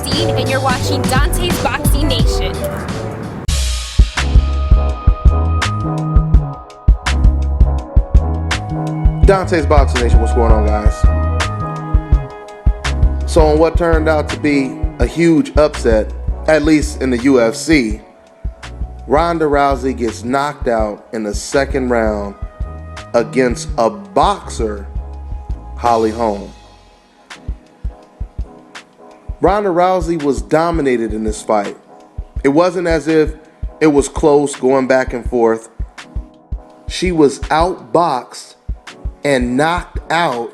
Dean, and you're watching Dante's Boxing Nation. Dante's Boxing Nation, what's going on, guys? So on what turned out to be a huge upset, at least in the UFC, Ronda Rousey gets knocked out in the second round against a boxer, Holm. Ronda Rousey was dominated in this fight. It wasn't as if it was close going back and forth. She was outboxed and knocked out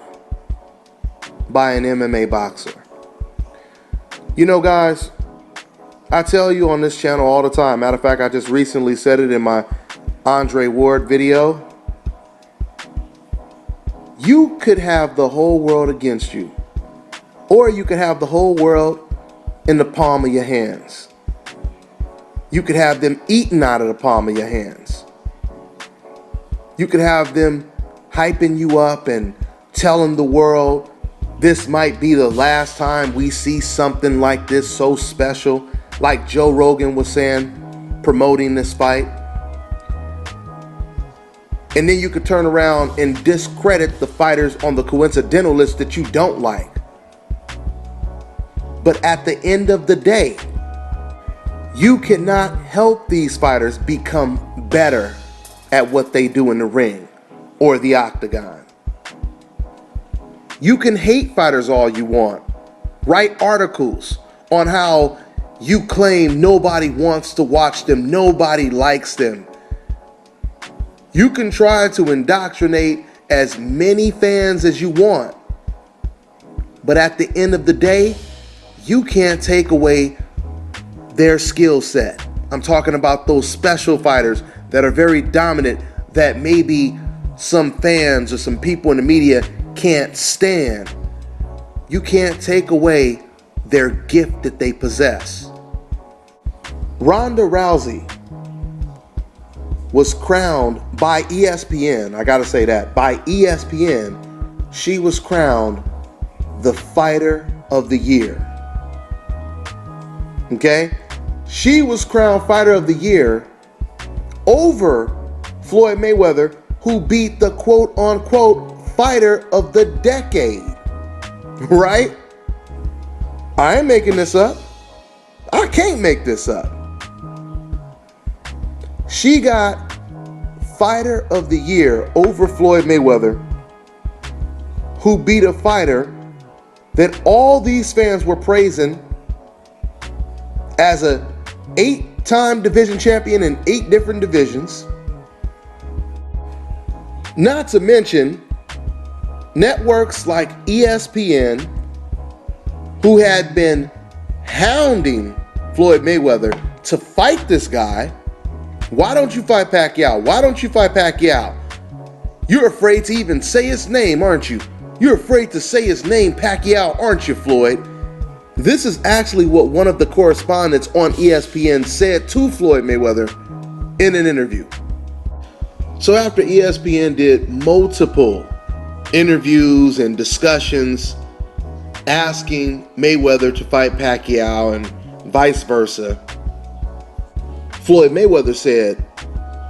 by an MMA boxer. You know, guys, I tell you on this channel all the time. Matter of fact, I just recently said it in my Andre Ward video. You could have the whole world against you, or you could have the whole world in the palm of your hands. You could have them eaten out of the palm of your hands. You could have them hyping you up and telling the world this might be the last time we see something like this so special, like Joe Rogan was saying, promoting this fight. And then you could turn around and discredit the fighters on the coincidental list that you don't like. But at the end of the day, you cannot help these fighters become better at what they do in the ring or the octagon. You can hate fighters all you want. Write articles on how you claim nobody wants to watch them, nobody likes them. You can try to indoctrinate as many fans as you want. But at the end of the day, you can't take away their skill set. I'm talking about those special fighters that are very dominant, that maybe some fans or some people in the media can't stand. You can't take away their gift that they possess. Ronda Rousey was crowned by ESPN, I gotta say that, by ESPN, she was crowned the Fighter of the Year. Okay? She was crowned Fighter of the Year over Floyd Mayweather, who beat the quote-unquote Fighter of the Decade. Right? I ain't making this up. I can't make this up. She got Fighter of the Year over Floyd Mayweather, who beat a fighter that all these fans were praising as a 8-time division champion in 8 different divisions. Not to mention networks like ESPN, who had been hounding Floyd Mayweather to fight this guy. Why don't you fight Pacquiao? Why don't you fight Pacquiao? You're afraid to even say his name, aren't you? You're afraid to say his name, Pacquiao, aren't you, Floyd? This is actually what one of the correspondents on ESPN said to Floyd Mayweather in an interview. So after ESPN did multiple interviews and discussions asking Mayweather to fight Pacquiao and vice versa, Floyd Mayweather said,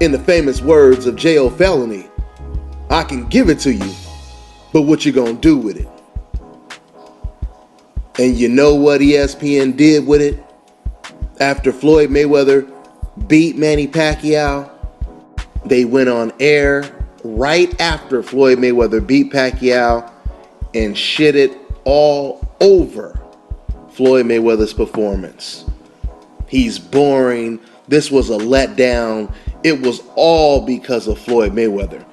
in the famous words of J.O. Felony, "I can give it to you, but what you gonna do with it?" And you know what ESPN did with it? After Floyd Mayweather beat Manny Pacquiao, they went on air right after Floyd Mayweather beat Pacquiao and shitted all over Floyd Mayweather's performance. He's boring. This was a letdown. It was all because of Floyd Mayweather.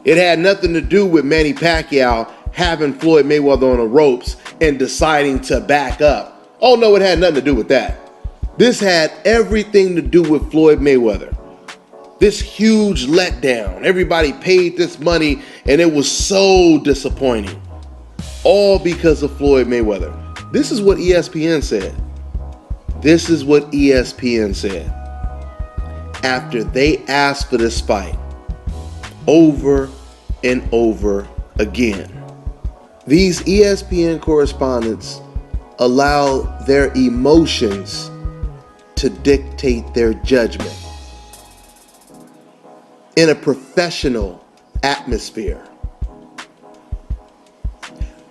It had nothing to do with Manny Pacquiao having Floyd Mayweather on the ropes and deciding to back up. Oh no, it had nothing to do with that. This had everything to do with Floyd Mayweather. This huge letdown. Everybody paid this money and it was so disappointing. All because of Floyd Mayweather. This is what ESPN said. This is what ESPN said after they asked for this fight over and over again. These ESPN correspondents allow their emotions to dictate their judgment in a professional atmosphere.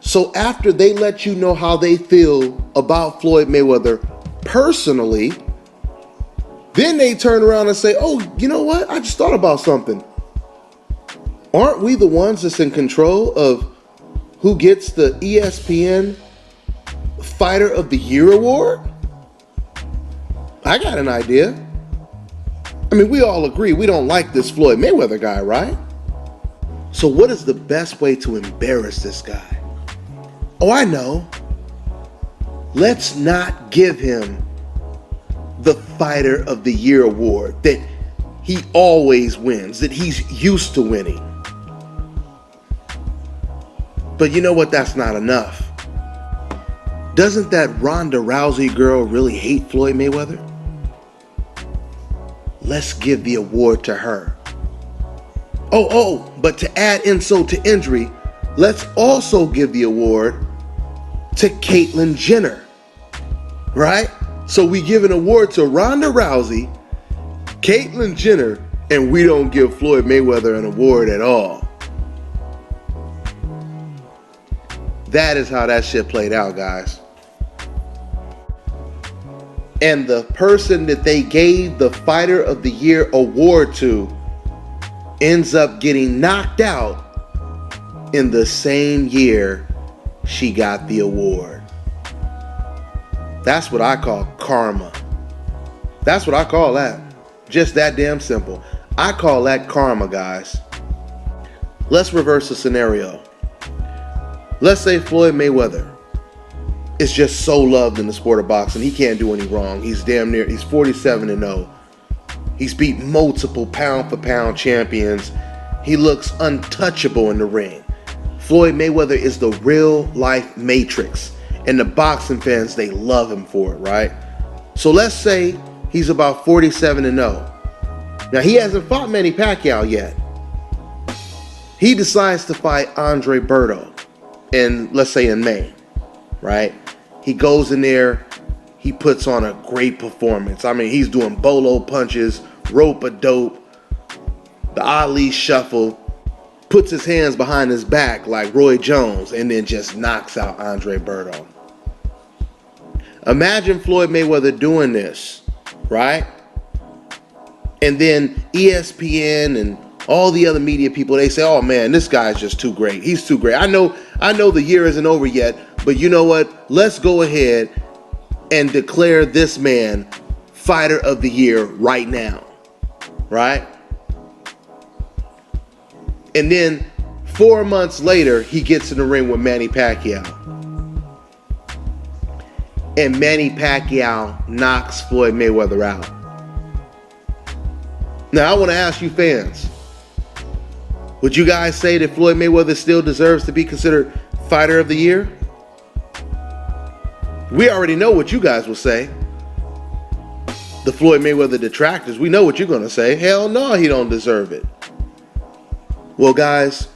So after they let you know how they feel about Floyd Mayweather personally, then they turn around and say, oh, you know what? I just thought about something. Aren't we the ones that's in control of who gets the ESPN Fighter of the Year award? I got an idea. I mean, we all agree we don't like this Floyd Mayweather guy, right? So what is the best way to embarrass this guy? Oh, I know. Let's not give him the Fighter of the Year award that he always wins, that he's used to winning. But you know what? That's not enough. Doesn't that Ronda Rousey girl really hate Floyd Mayweather? Let's give the award to her. But to add insult to injury, let's also give the award to Caitlyn Jenner, right? So we give an award to Ronda Rousey, Caitlyn Jenner, and we don't give Floyd Mayweather an award at all. That is how that shit played out, guys. And the person that they gave the Fighter of the Year award to ends up getting knocked out in the same year she got the award. That's what I call karma. That's what I call that. Just that damn simple. I call that karma, guys. Let's reverse the scenario. Let's say Floyd Mayweather is just so loved in the sport of boxing. He can't do any wrong. He's 47-0. He's beat multiple pound for pound champions. He looks untouchable in the ring. Floyd Mayweather is the real life matrix. And the boxing fans, they love him for it, right? So let's say he's about 47-0. Now, he hasn't fought Manny Pacquiao yet. He decides to fight Andre Berto let's say in May, right? He goes in there, he puts on a great performance. I mean, he's doing bolo punches, rope-a-dope, the Ali shuffle, puts his hands behind his back like Roy Jones, and then just knocks out Andre Berto. Imagine Floyd Mayweather doing this, right? And then ESPN and all the other media people, they say, oh man, this guy's just too great. He's too great. I know the year isn't over yet, but you know what? Let's go ahead and declare this man Fighter of the Year right now, right? And then 4 months later, he gets in the ring with Manny Pacquiao. And Manny Pacquiao knocks Floyd Mayweather out. Now, I want to ask you fans, would you guys say that Floyd Mayweather still deserves to be considered Fighter of the Year? We already know what you guys will say. The Floyd Mayweather detractors, we know what you're going to say. Hell no, he don't deserve it. Well, guys,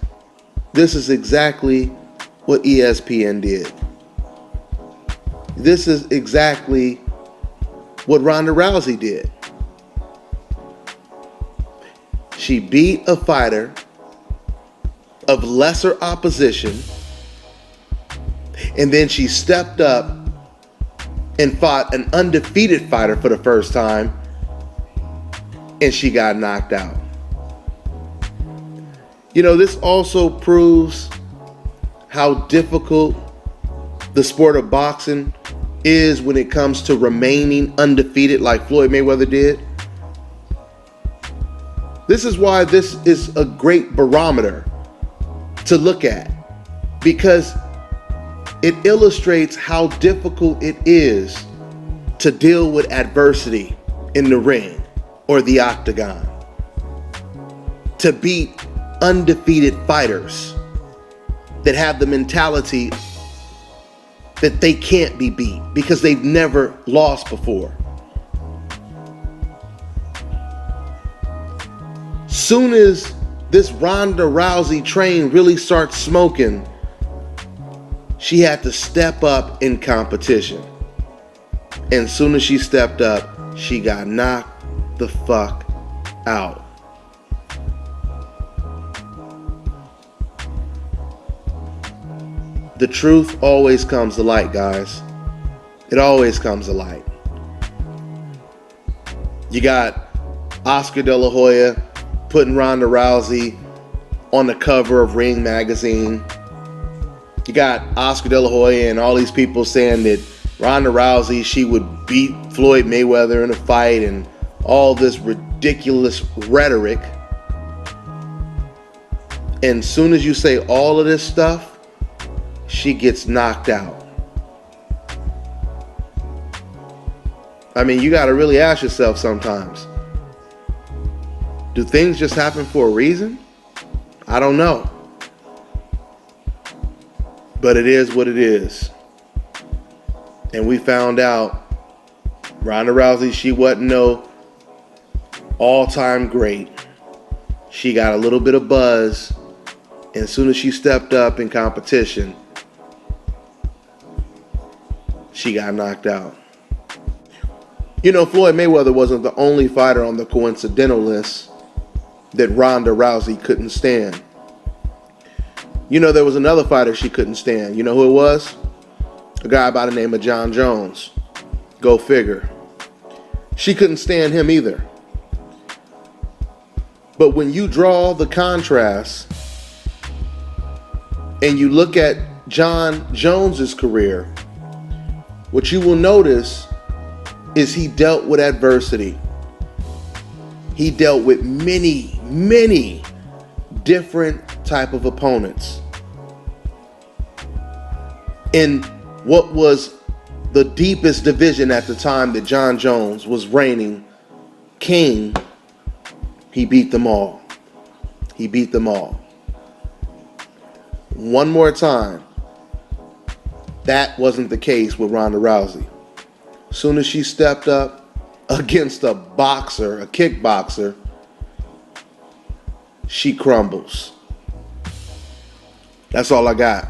this is exactly what ESPN did. This is exactly what Ronda Rousey did. She beat a fighter of lesser opposition, and then she stepped up and fought an undefeated fighter for the first time, and she got knocked out. You know, this also proves how difficult the sport of boxing is when it comes to remaining undefeated like Floyd Mayweather did. This is why this is a great barometer to look at, because it illustrates how difficult it is to deal with adversity in the ring or the octagon, to beat undefeated fighters that have the mentality that they can't be beat because they've never lost before. Soon as this Ronda Rousey train really starts smoking, she had to step up in competition. And as soon as she stepped up, she got knocked the fuck out. The truth always comes to light, guys. It always comes to light. You got Oscar De La Hoya putting Ronda Rousey on the cover of Ring magazine. You got Oscar De La Hoya and all these people saying that Ronda Rousey, she would beat Floyd Mayweather in a fight and all this ridiculous rhetoric. And as soon as you say all of this stuff, she gets knocked out. I mean, you got to really ask yourself sometimes, do things just happen for a reason? I don't know. But it is what it is. And we found out Ronda Rousey, she wasn't no all-time great. She got a little bit of buzz. And as soon as she stepped up in competition, she got knocked out. You know, Floyd Mayweather wasn't the only fighter on the coincidental list that Ronda Rousey couldn't stand. You know, there was another fighter she couldn't stand. You know who it was? A guy by the name of John Jones. Go figure. She couldn't stand him either. But when you draw the contrast and you look at John Jones's career, what you will notice is he dealt with adversity. He dealt with many, many different type of opponents. In what was the deepest division at the time that John Jones was reigning king, he beat them all. He beat them all. One more time, that wasn't the case with Ronda Rousey. As soon as she stepped up against a boxer, a kickboxer, she crumbles. That's all I got.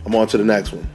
I'm on to the next one.